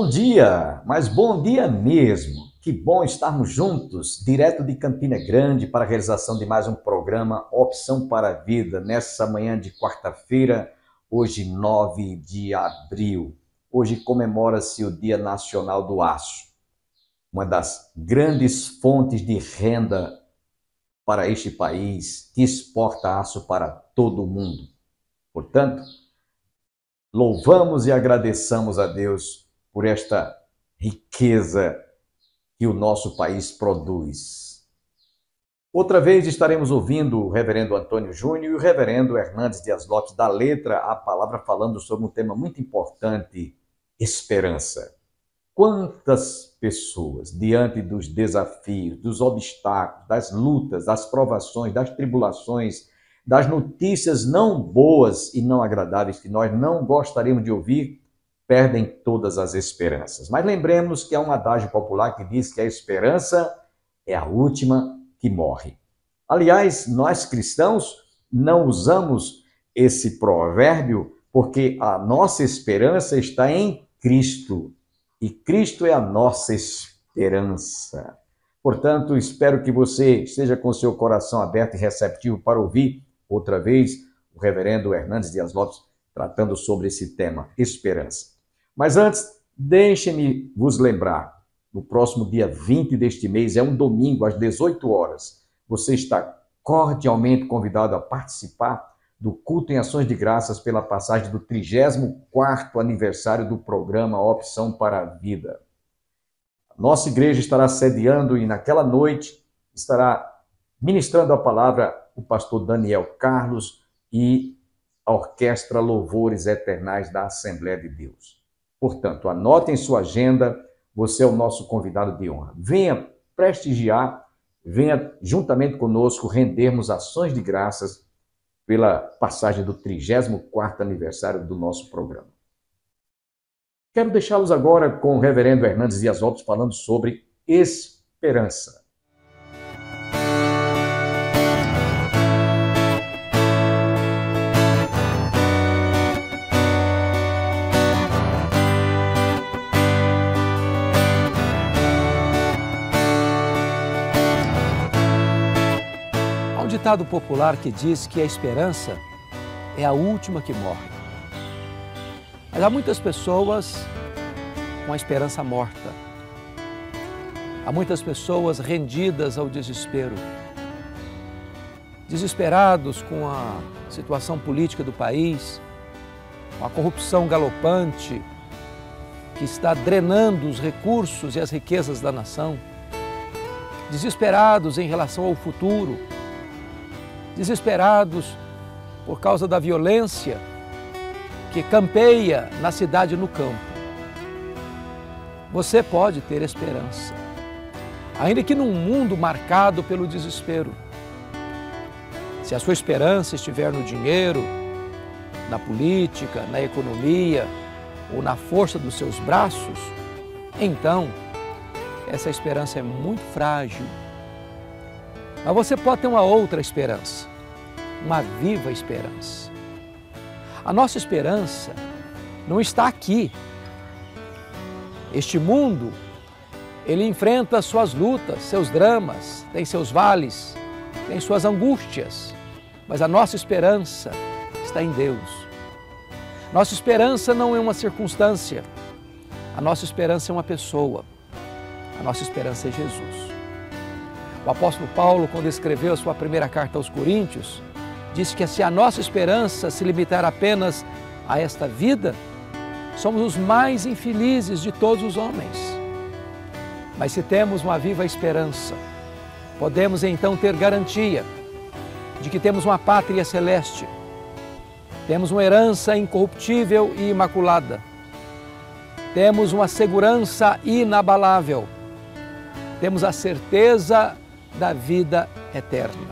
Bom dia, mas bom dia mesmo. Que bom estarmos juntos, direto de Campina Grande, para a realização de mais um programa Opção para a Vida, nessa manhã de quarta-feira, hoje 9 de abril. Hoje comemora-se o Dia Nacional do Aço, uma das grandes fontes de renda para este país, que exporta aço para todo o mundo. Portanto, louvamos e agradeçamos a Deus por esta riqueza que o nosso país produz. Outra vez estaremos ouvindo o reverendo Antônio Júnior e o reverendo Hernandes Dias Lopes da Letra a Palavra, falando sobre um tema muito importante: esperança. Quantas pessoas, diante dos desafios, dos obstáculos, das lutas, das provações, das tribulações, das notícias não boas e não agradáveis que nós não gostaríamos de ouvir, perdem todas as esperanças. Mas lembremos que há um adágio popular que diz que a esperança é a última que morre. Aliás, nós cristãos não usamos esse provérbio porque a nossa esperança está em Cristo. E Cristo é a nossa esperança. Portanto, espero que você esteja com seu coração aberto e receptivo para ouvir outra vez o reverendo Hernandes Dias Lopes tratando sobre esse tema, esperança. Mas antes, deixe-me vos lembrar, no próximo dia 20 deste mês, é um domingo, às 18 horas, você está cordialmente convidado a participar do culto em ações de graças pela passagem do 34º aniversário do programa Opção para a Vida. A nossa igreja estará sediando e naquela noite estará ministrando a palavra o pastor Daniel Carlos e a Orquestra Louvores Eternais da Assembleia de Deus. Portanto, anote em sua agenda, você é o nosso convidado de honra. Venha prestigiar, venha juntamente conosco rendermos ações de graças pela passagem do 34º aniversário do nosso programa. Quero deixá-los agora com o reverendo Hernandes Dias Lopes falando sobre esperança. Há um ditado popular que diz que a esperança é a última que morre. Mas há muitas pessoas com a esperança morta. Há muitas pessoas rendidas ao desespero. Desesperados com a situação política do país, com a corrupção galopante que está drenando os recursos e as riquezas da nação. Desesperados em relação ao futuro. Desesperados por causa da violência que campeia na cidade e no campo. Você pode ter esperança, ainda que num mundo marcado pelo desespero. Se a sua esperança estiver no dinheiro, na política, na economia ou na força dos seus braços, então essa esperança é muito frágil. Mas você pode ter uma outra esperança, uma viva esperança. A nossa esperança não está aqui. Este mundo, ele enfrenta suas lutas, seus dramas, tem seus vales, tem suas angústias, mas a nossa esperança está em Deus. Nossa esperança não é uma circunstância, a nossa esperança é uma pessoa, a nossa esperança é Jesus. O apóstolo Paulo, quando escreveu a sua primeira carta aos Coríntios, disse que se a nossa esperança se limitar apenas a esta vida, somos os mais infelizes de todos os homens. Mas se temos uma viva esperança, podemos então ter garantia de que temos uma pátria celeste, temos uma herança incorruptível e imaculada, temos uma segurança inabalável, temos a certeza da vida eterna.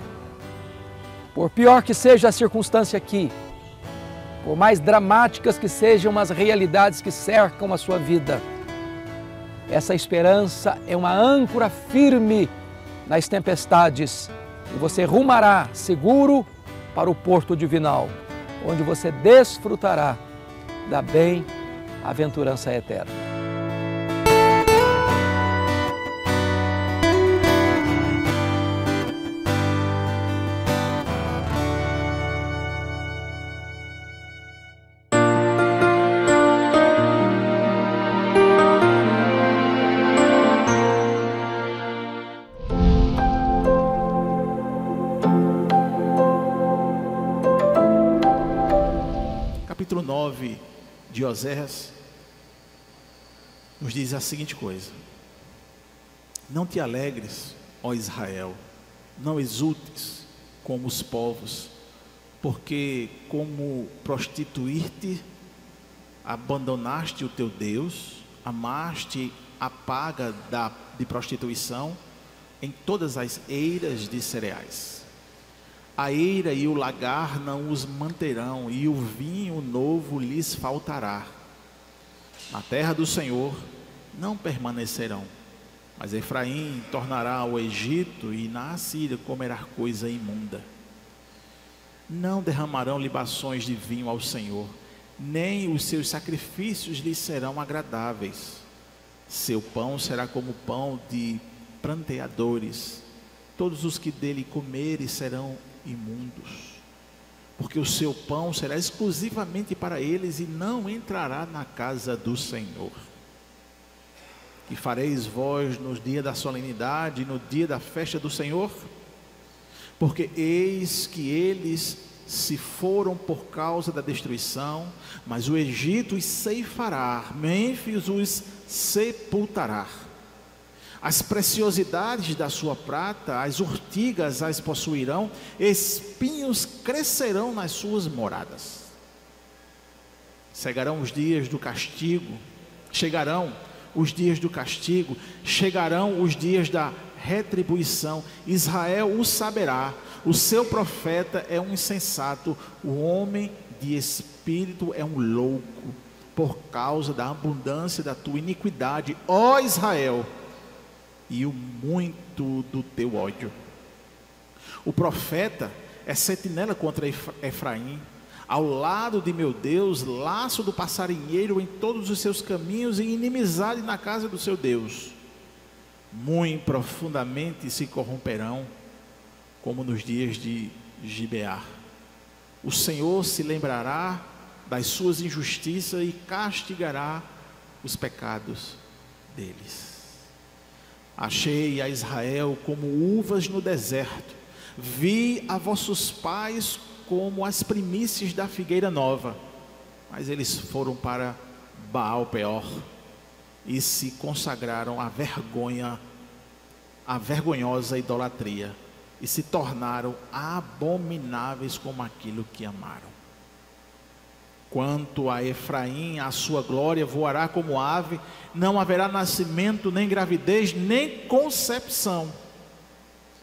Por pior que seja a circunstância aqui, por mais dramáticas que sejam as realidades que cercam a sua vida, essa esperança é uma âncora firme nas tempestades e você rumará seguro para o porto divinal, onde você desfrutará da bem-aventurança eterna. 19 de Oséias, nos diz a seguinte coisa: não te alegres, ó Israel, não exultes como os povos, porque como prostituir-te, abandonaste o teu Deus, amaste a paga de prostituição em todas as eiras de cereais. A eira e o lagar não os manterão, e o vinho novo lhes faltará. Na terra do Senhor não permanecerão, mas Efraim tornará ao Egito, e na Assíria comerá coisa imunda. Não derramarão libações de vinho ao Senhor, nem os seus sacrifícios lhes serão agradáveis. Seu pão será como pão de pranteadores, todos os que dele comerem serão imundos, porque o seu pão será exclusivamente para eles, e não entrará na casa do Senhor. E fareis vós no dia da solenidade, no dia da festa do Senhor? Porque eis que eles se foram por causa da destruição, mas o Egito os ceifará, Mênfis os sepultará. As preciosidades da sua prata, as urtigas as possuirão, espinhos crescerão nas suas moradas. Chegarão os dias do castigo, chegarão os dias da retribuição. Israel o saberá, o seu profeta é um insensato, o homem de espírito é um louco, por causa da abundância da tua iniquidade, ó Israel, e o muito do teu ódio. O profeta é sentinela contra Efraim, ao lado de meu Deus, laço do passarinheiro em todos os seus caminhos, e inimizade na casa do seu Deus. Muito profundamente se corromperão, como nos dias de Gibeá. O Senhor se lembrará das suas injustiças e castigará os pecados deles. Achei a Israel como uvas no deserto, vi a vossos pais como as primícias da figueira nova, mas eles foram para Baal-peor e se consagraram à vergonhosa idolatria, e se tornaram abomináveis como aquilo que amaram. Quanto a Efraim, a sua glória voará como ave, não haverá nascimento, nem gravidez, nem concepção.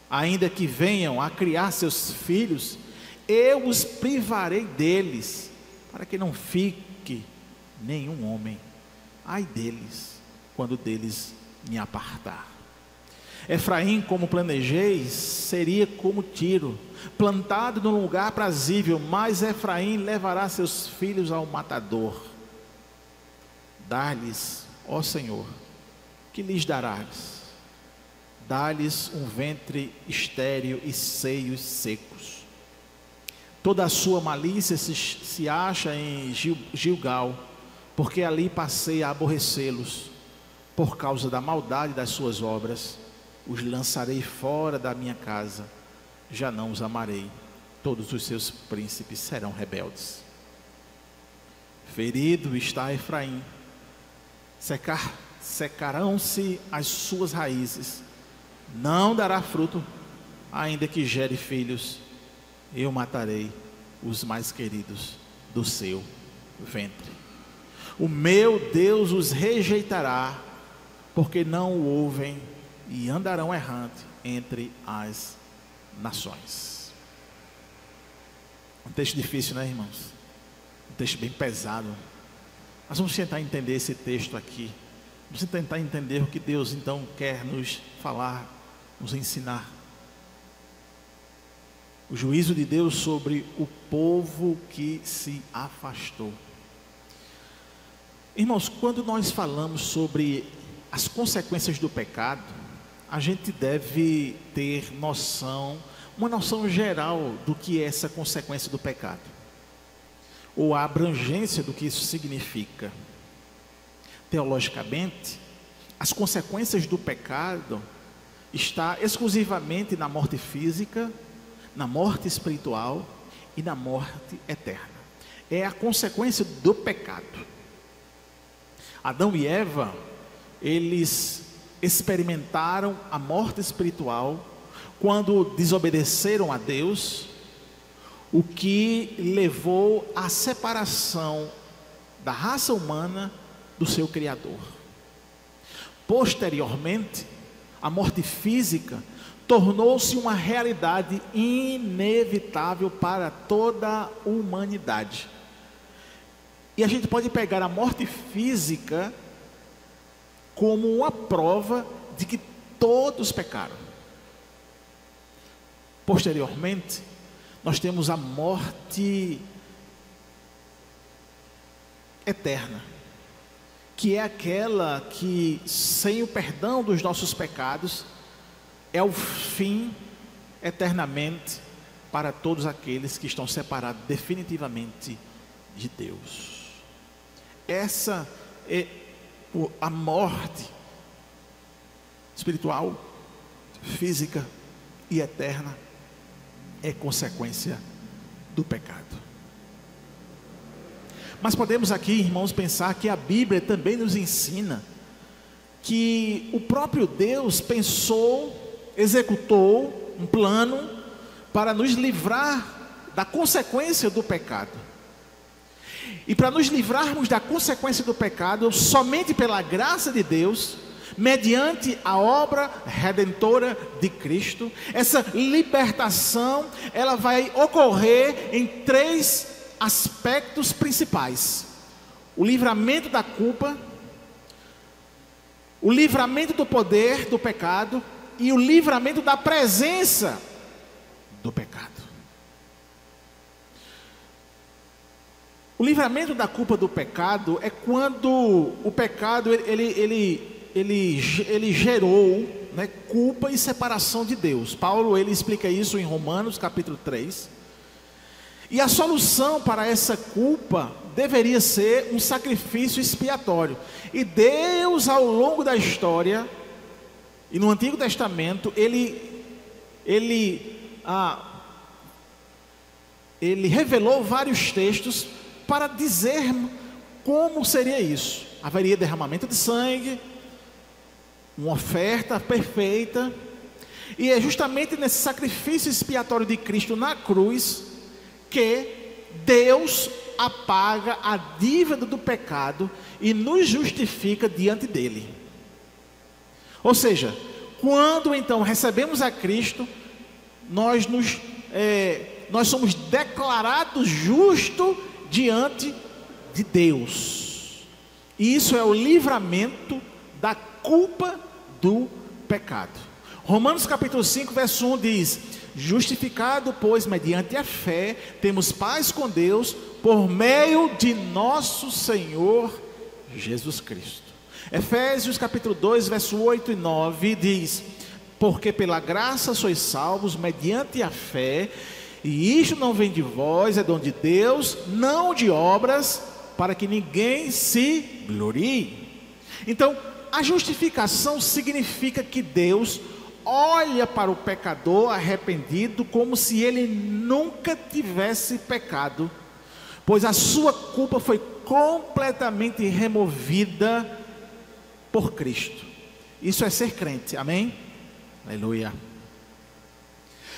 Ainda que venham a criar seus filhos, eu os privarei deles, para que não fique nenhum homem. Ai deles, quando deles me apartar. Efraim, como planejei, seria como Tiro, plantado num lugar aprazível, mas Efraim levará seus filhos ao matador. Dá-lhes, ó Senhor, que lhes darás? Dá-lhes um ventre estéril e seios secos. Toda a sua malícia se acha em Gilgal, porque ali passei a aborrecê-los, por causa da maldade das suas obras. Os lançarei fora da minha casa, já não os amarei, todos os seus príncipes serão rebeldes. Ferido está Efraim, secarão-se as suas raízes, não dará fruto, ainda que gere filhos, eu matarei os mais queridos do seu ventre. O meu Deus os rejeitará, porque não o ouvem, e andarão errante entre as nações. Um texto difícil, né, irmãos? Um texto bem pesado. Mas vamos tentar entender esse texto aqui. Vamos tentar entender o que Deus então quer nos falar, nos ensinar. O juízo de Deus sobre o povo que se afastou. Irmãos, quando nós falamos sobre as consequências do pecado, a gente deve ter uma noção geral do que é essa consequência do pecado, ou a abrangência do que isso significa. Teologicamente, as consequências do pecado estão exclusivamente na morte física, na morte espiritual e na morte eterna. é a consequência do pecado. Adão e Eva, eles experimentaram a morte espiritual quando desobedeceram a Deus, o que levou à separação da raça humana do seu Criador. Posteriormente, a morte física tornou-se uma realidade inevitável para toda a humanidade. E a gente pode pegar a morte física como uma prova de que todos pecaram. Posteriormente, nós temos a morte eterna, que é aquela que, sem o perdão dos nossos pecados, é o fim eternamente para todos aqueles que estão separados definitivamente de Deus. Essa é a morte espiritual, física e eterna, é consequência do pecado. Mas podemos aqui, irmãos, pensar que a Bíblia também nos ensina que o próprio Deus pensou, executou um plano para nos livrar da consequência do pecado. E para nos livrarmos da consequência do pecado, somente pela graça de Deus, mediante a obra redentora de Cristo, essa libertação, ela vai ocorrer em 3 aspectos principais: o livramento da culpa, o livramento do poder do pecado e o livramento da presença do pecado. O livramento da culpa do pecado é quando o pecado ele gerou, né, culpa e separação de Deus. Paulo ele explica isso em Romanos capítulo 3. E a solução para essa culpa deveria ser um sacrifício expiatório. E Deus, ao longo da história e no Antigo Testamento, ele revelou vários textos para dizer como seria isso. Haveria derramamento de sangue, uma oferta perfeita, e é justamente nesse sacrifício expiatório de Cristo na cruz que Deus apaga a dívida do pecado e nos justifica diante dele. Ou seja, quando então recebemos a Cristo, nós somos declarados justos diante de Deus. E isso é o livramento da culpa do pecado. Romanos capítulo 5, verso 1 diz: justificado, pois, mediante a fé, temos paz com Deus, por meio de nosso Senhor Jesus Cristo. Efésios capítulo 2, verso 8 e 9 diz: porque pela graça sois salvos, mediante a fé, e isto não vem de vós, é dom de Deus, não de obras, para que ninguém se glorie. Então, a justificação significa que Deus olha para o pecador arrependido como se ele nunca tivesse pecado, pois a sua culpa foi completamente removida por Cristo. Isso é ser crente, amém? Aleluia.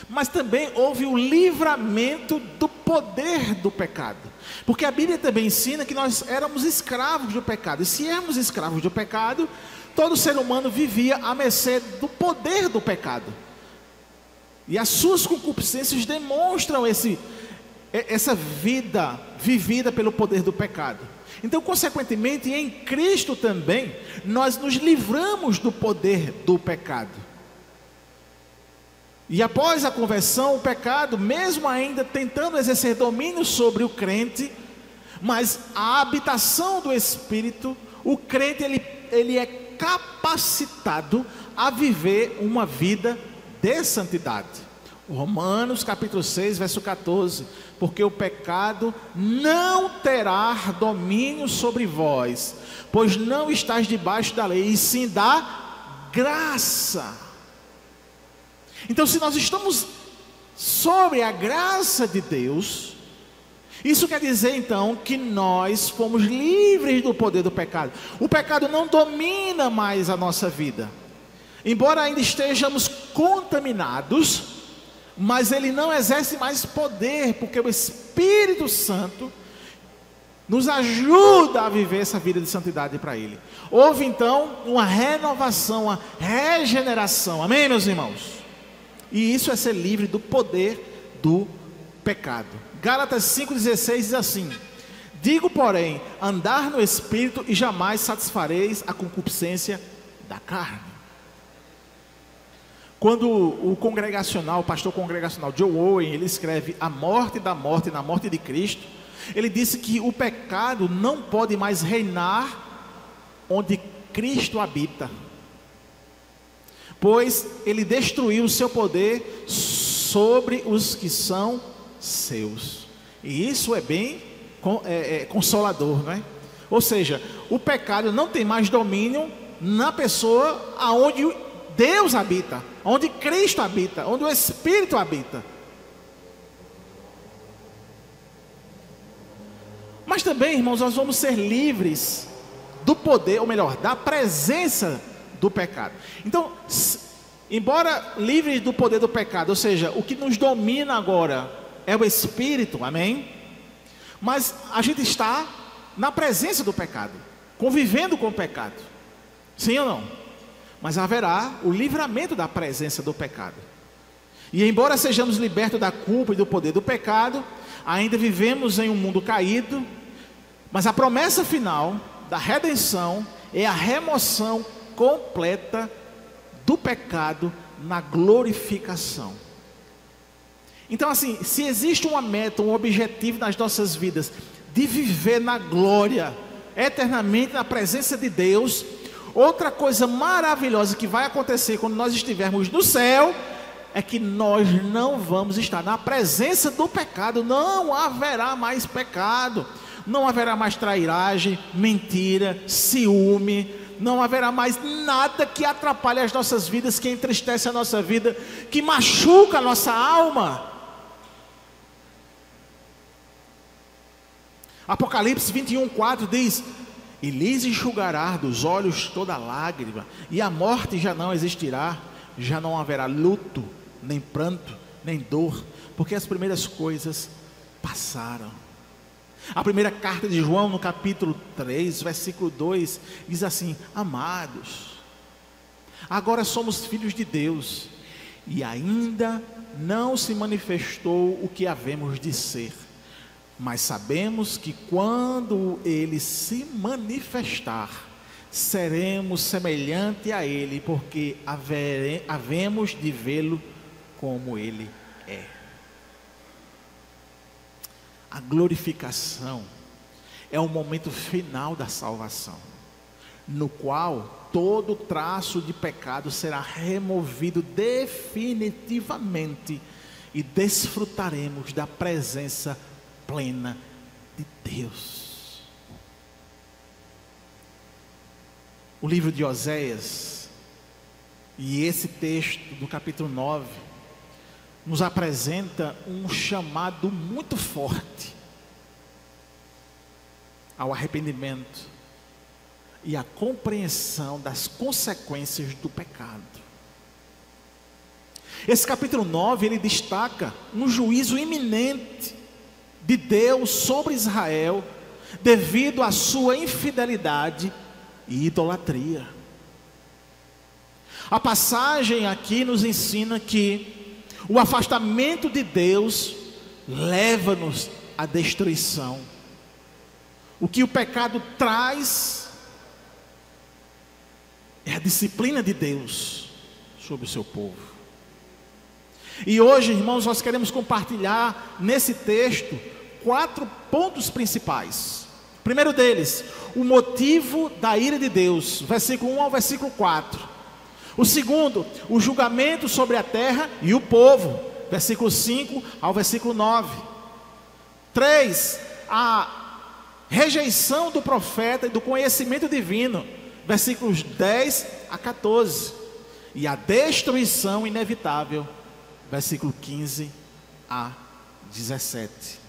Mas também houve o livramento do poder do pecado, porque a Bíblia também ensina que nós éramos escravos do pecado, e se éramos escravos do pecado, todo ser humano vivia à mercê do poder do pecado, e as suas concupiscências demonstram essa vida vivida pelo poder do pecado. Então, consequentemente, em Cristo também, nós nos livramos do poder do pecado. E após a conversão, o pecado, mesmo ainda tentando exercer domínio sobre o crente, mas a habitação do Espírito, o crente ele é capacitado a viver uma vida de santidade. Romanos capítulo 6, verso 14: porque o pecado não terá domínio sobre vós, pois não estáis debaixo da lei, e sim da graça. Então, se nós estamos sobre a graça de Deus, Isso quer dizer então que nós fomos livres do poder do pecado. O pecado não domina mais a nossa vida. Embora ainda estejamos contaminados, mas ele não exerce mais poder, porque o Espírito Santo nos ajuda a viver essa vida de santidade para Ele. Houve então uma renovação, uma regeneração. Amém, meus irmãos? E isso é ser livre do poder do pecado. Gálatas 5,16 diz assim: digo, porém, andar no Espírito e jamais satisfareis a concupiscência da carne. Quando o pastor congregacional Joe Owen, ele escreve a morte da morte na morte de Cristo, ele disse que o pecado não pode mais reinar onde Cristo habita, pois ele destruiu o seu poder sobre os que são seus. E isso é bem consolador, não é? Ou seja, o pecado não tem mais domínio na pessoa aonde Deus habita, onde Cristo habita, onde o Espírito habita. Mas também, irmãos, nós vamos ser livres do poder, ou melhor, da presença do pecado. Então, embora livres do poder do pecado, ou seja, o que nos domina agora é o Espírito, amém? Mas a gente está na presença do pecado, convivendo com o pecado, sim ou não? Mas haverá o livramento da presença do pecado. E embora sejamos libertos da culpa e do poder do pecado, ainda vivemos em um mundo caído, mas a promessa final da redenção é a remoção completa do pecado na glorificação. Então assim, se existe uma meta, um objetivo nas nossas vidas, de viver na glória, eternamente na presença de Deus, outra coisa maravilhosa que vai acontecer quando nós estivermos no céu, é que nós não vamos estar na presença do pecado, não haverá mais pecado, não haverá mais trairagem, mentira, ciúme, não haverá mais nada que atrapalhe as nossas vidas, que entristece a nossa vida, que machuca a nossa alma. Apocalipse 21:4 diz: e lhes enxugará dos olhos toda lágrima, e a morte já não existirá, já não haverá luto, nem pranto, nem dor, porque as primeiras coisas passaram. A primeira carta de João, no capítulo 3, versículo 2, diz assim: amados, agora somos filhos de Deus, e ainda não se manifestou o que havemos de ser, mas sabemos que quando Ele se manifestar, seremos semelhante a Ele, porque havemos de vê-lo como Ele é. A glorificação é o momento final da salvação, no qual todo traço de pecado será removido definitivamente, e desfrutaremos da presença plena de Deus. O livro de Oséias, e esse texto do capítulo 9, nos apresenta um chamado muito forte ao arrependimento e à compreensão das consequências do pecado. Esse capítulo 9, ele destaca um juízo iminente de Deus sobre Israel, devido à sua infidelidade e idolatria. A passagem aqui nos ensina que o afastamento de Deus leva-nos à destruição. O que o pecado traz é a disciplina de Deus sobre o seu povo. E hoje, irmãos, nós queremos compartilhar nesse texto 4 pontos principais. O primeiro deles, o motivo da ira de Deus, versículo 1 ao versículo 4. O segundo, o julgamento sobre a terra e o povo, versículo 5 ao versículo 9. 3, a rejeição do profeta e do conhecimento divino, versículos 10 a 14. E a destruição inevitável, versículo 15 a 17.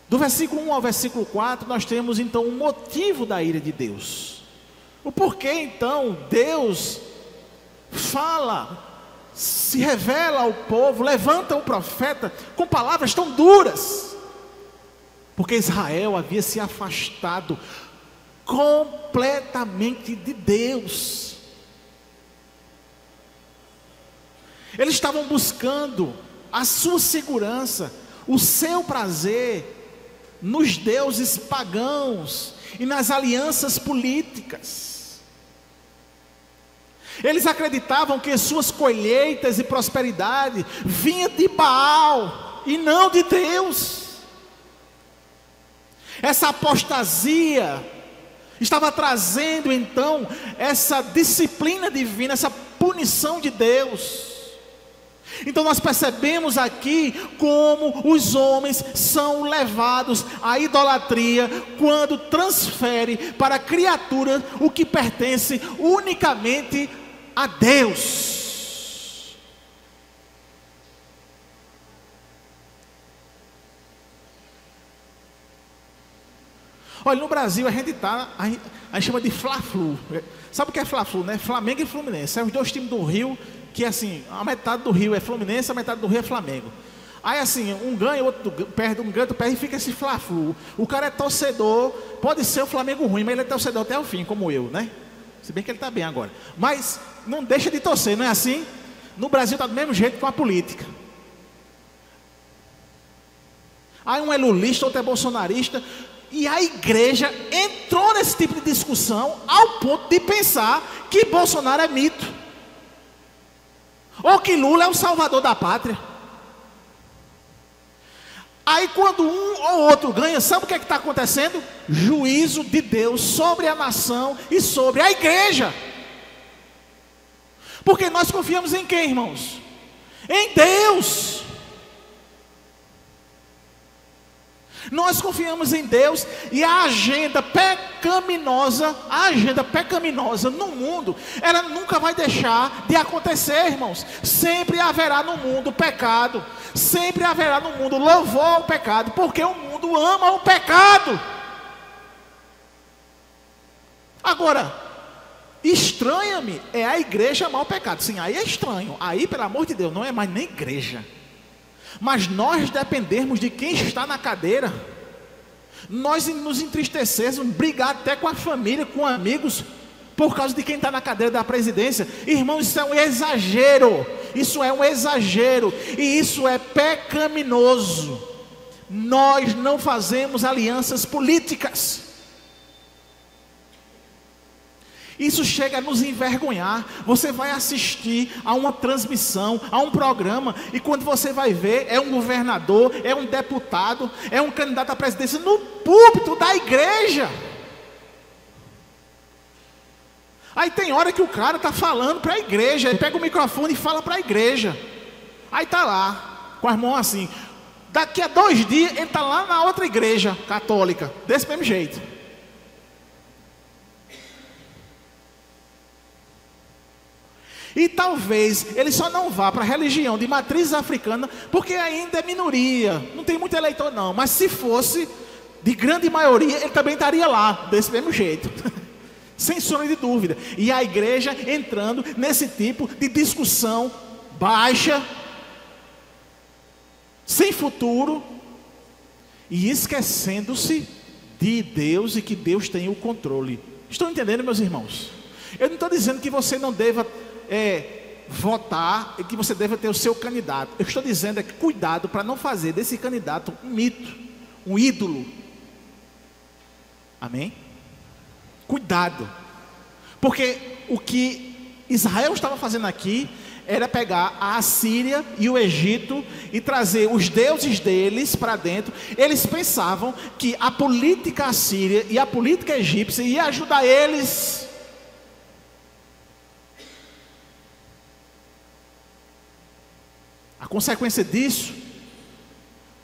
Do versículo 1 ao versículo 4, nós temos então o motivo da ira de Deus. O porquê então Deus fala, se revela ao povo, levanta o profeta com palavras tão duras. Porque Israel havia se afastado completamente de Deus. Eles estavam buscando a sua segurança, o seu prazer nos deuses pagãos e nas alianças políticas. Eles acreditavam que suas colheitas e prosperidade vinha de Baal e não de Deus. Essa apostasia estava trazendo então essa disciplina divina, essa punição de Deus. Então nós percebemos aqui como os homens são levados à idolatria quando transfere para a criatura o que pertence unicamente a Deus. Olha, no Brasil a gente chama de Fla-Flu. Sabe o que é Fla-Flu, né? Flamengo e Fluminense. São os dois times do Rio, que assim, a metade do Rio é Fluminense, a metade do Rio é Flamengo. Aí assim, um ganha, outro perde, um ganha, outro perde, e fica esse Fla-Flu. O cara é torcedor, pode ser o Flamengo ruim, mas ele é torcedor até o fim, como eu, né? Se bem que ele está bem agora. Mas não deixa de torcer, não é assim? No Brasil está do mesmo jeito com a política. Aí um é lulista, outro é bolsonarista. E a igreja entrou nesse tipo de discussão ao ponto de pensar que Bolsonaro é mito, ou que Lula é o salvador da pátria. Aí quando um ou outro ganha, sabe o que é que está acontecendo? Juízo de Deus sobre a nação e sobre a igreja. Porque nós confiamos em quem, irmãos? Em Deus. Nós confiamos em Deus, e a agenda pecaminosa no mundo, ela nunca vai deixar de acontecer, irmãos. Sempre haverá no mundo pecado, sempre haverá no mundo louvor ao pecado, porque o mundo ama o pecado. Agora, estranha-me é a igreja amar o pecado. Sim, aí é estranho, aí pelo amor de Deus, não é mais nem igreja. Mas nós dependermos de quem está na cadeira, nós nos entristecermos, brigar até com a família, com amigos, por causa de quem está na cadeira da presidência. Irmãos, isso é um exagero, e isso é pecaminoso. Nós não fazemos alianças políticas. Isso chega a nos envergonhar. Você vai assistir a uma transmissão, a um programa, e quando você vai ver, é um governador, é um deputado, é um candidato à presidência no púlpito da igreja. Aí tem hora que o cara está falando para a igreja, ele pega o microfone e fala para a igreja. Aí está lá, com as mãos assim. Daqui a 2 dias, ele está lá na outra igreja católica, desse mesmo jeito. E talvez ele só não vá para a religião de matriz africana, porque ainda é minoria, não tem muito eleitor não. Mas se fosse de grande maioria, ele também estaria lá, desse mesmo jeito. Sem sombra de dúvida. E a igreja entrando nesse tipo de discussão baixa, sem futuro, e esquecendo-se de Deus e que Deus tem o controle. Estão entendendo, meus irmãos? Eu não estou dizendo que você não deva votar e que você deva ter o seu candidato. Eu estou dizendo que cuidado para não fazer desse candidato um mito, um ídolo. Amém? Cuidado, porque o que Israel estava fazendo aqui era pegar a Assíria e o Egito e trazer os deuses deles para dentro. Eles pensavam que a política assíria e a política egípcia ia ajudar eles. A consequência disso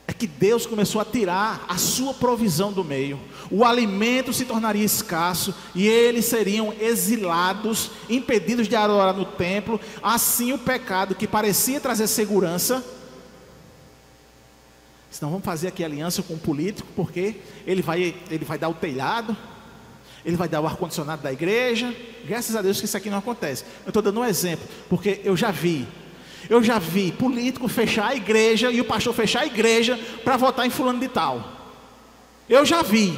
é que Deus começou a tirar a sua provisão do meio. O alimento se tornaria escasso e eles seriam exilados, impedidos de adorar no templo. Assim o pecado, que parecia trazer segurança, Senão vamos fazer aqui aliança com um político, porque ele vai dar o telhado, ele vai dar o ar-condicionado da igreja. Graças a Deus que isso aqui não acontece. Eu estou dando um exemplo, porque eu já vi político fechar a igreja e o pastor fechar a igreja para votar em fulano de tal. Eu já vi.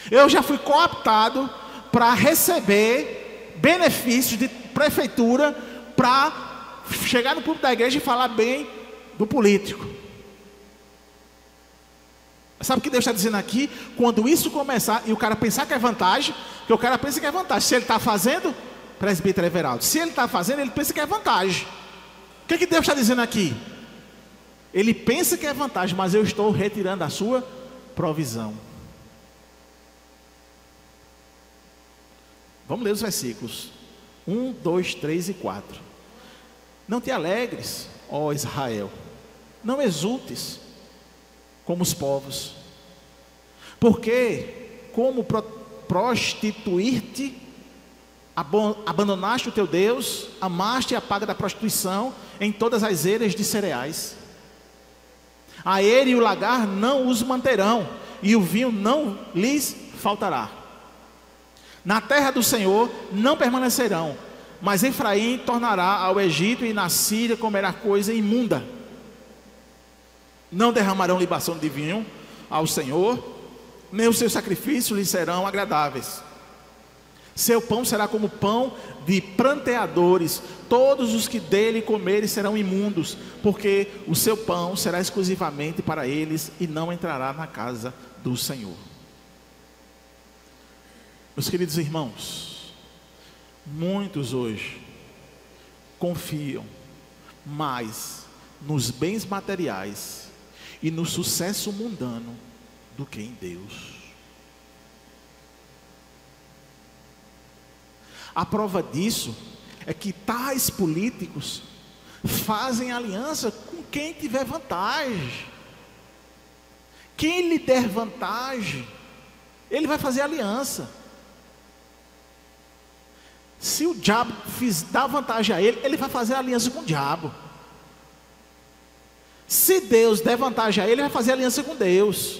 Eu já fui cooptado para receber benefícios de prefeitura para chegar no púlpito da igreja e falar bem do político. Sabe o que Deus está dizendo aqui? Quando isso começar e o cara pensar que é vantagem, que o cara pensa que é vantagem. Se ele está fazendo, presbítero Everaldo, se ele está fazendo, ele pensa que é vantagem. O que Deus está dizendo aqui? Ele pensa que é vantagem, mas eu estou retirando a sua provisão. Vamos ler os versículos 1, 2, 3 e 4. Não te alegres, ó Israel, não exultes como os povos, porque como prostituir-te, abandonaste o teu Deus, amaste a paga da prostituição em todas as eiras de cereais. A ele e o lagar não os manterão, e o vinho não lhes faltará. Na terra do Senhor não permanecerão, mas Efraim tornará ao Egito, e na Síria comerá coisa imunda. Não derramarão libação de vinho ao Senhor, nem os seus sacrifícios lhe serão agradáveis. Seu pão será como pão de pranteadores, todos os que dele comerem serão imundos, porque o seu pão será exclusivamente para eles, e não entrará na casa do Senhor. Meus queridos irmãos, muitos hoje confiam mais nos bens materiais e no sucesso mundano do que em Deus. A prova disso é que tais políticos fazem aliança com quem tiver vantagem. Quem lhe der vantagem, ele vai fazer aliança. Se o diabo dar vantagem a ele, ele vai fazer aliança com o diabo. Se Deus der vantagem a ele, ele vai fazer aliança com Deus.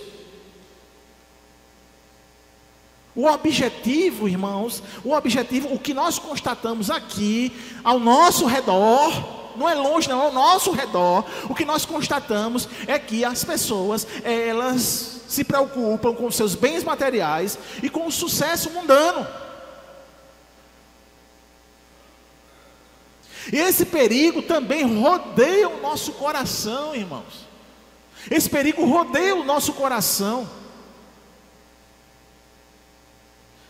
O objetivo, irmãos, o que nós constatamos aqui, ao nosso redor, não é longe não, ao nosso redor, o que nós constatamos é que as pessoas, elas se preocupam com seus bens materiais e com o sucesso mundano. E esse perigo também rodeia o nosso coração, irmãos. Esse perigo rodeia o nosso coração.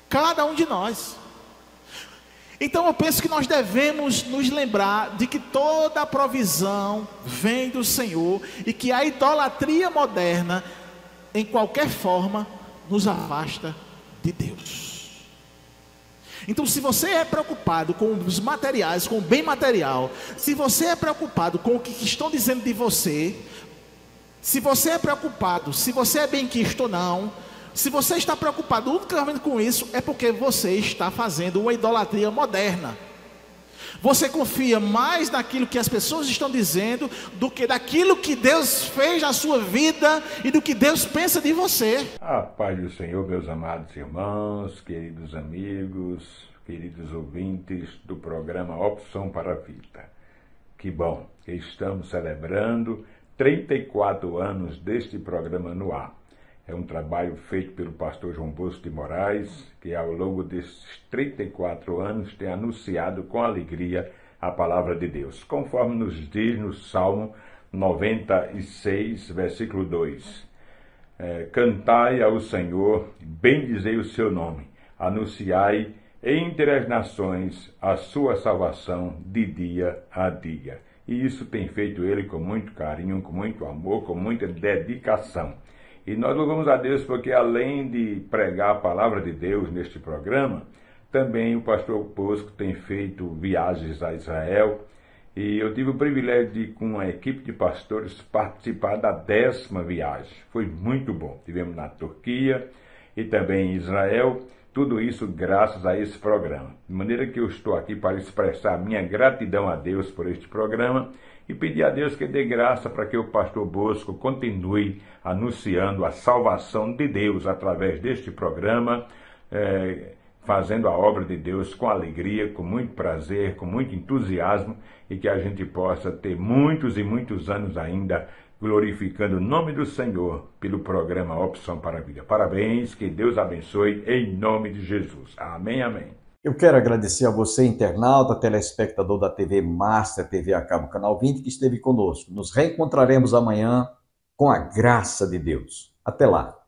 Cada um de nós. Então eu penso que nós devemos nos lembrar de que toda a provisão vem do Senhor, e que a idolatria moderna, em qualquer forma, nos afasta de Deus. Então, se você é preocupado com os materiais, com o bem material, se você é preocupado com o que estão dizendo de você, se você é preocupado, se você é benquisto ou não, se você está preocupado unicamente com isso, é porque você está fazendo uma idolatria moderna. Você confia mais naquilo que as pessoas estão dizendo do que daquilo que Deus fez na sua vida e do que Deus pensa de você. A paz do Senhor, meus amados irmãos, queridos amigos, queridos ouvintes do programa Opção para a Vida. Que bom que estamos celebrando 34 anos deste programa no ar. É um trabalho feito pelo pastor João Bosco de Moraes, que ao longo desses 34 anos tem anunciado com alegria a palavra de Deus, conforme nos diz no Salmo 96, versículo 2. Cantai ao Senhor, bendizei o seu nome, anunciai entre as nações a sua salvação de dia a dia. E isso tem feito ele com muito carinho, com muito amor, com muita dedicação. E nós louvamos a Deus porque, além de pregar a palavra de Deus neste programa, também o pastor Bosco tem feito viagens a Israel. E eu tive o privilégio de, com uma equipe de pastores, participar da 10ª viagem. Foi muito bom. Tivemos na Turquia e também em Israel. Tudo isso graças a esse programa. De maneira que eu estou aqui para expressar minha gratidão a Deus por este programa e pedir a Deus que dê graça para que o pastor Bosco continue anunciando a salvação de Deus através deste programa, fazendo a obra de Deus com alegria, com muito prazer, com muito entusiasmo, e que a gente possa ter muitos e muitos anos ainda glorificando o nome do Senhor pelo programa Opção para a Vida. Parabéns, que Deus abençoe em nome de Jesus. Amém, amém. Eu quero agradecer a você, internauta, telespectador da TV Master, TV a cabo, canal 20, que esteve conosco. Nos reencontraremos amanhã com a graça de Deus. Até lá.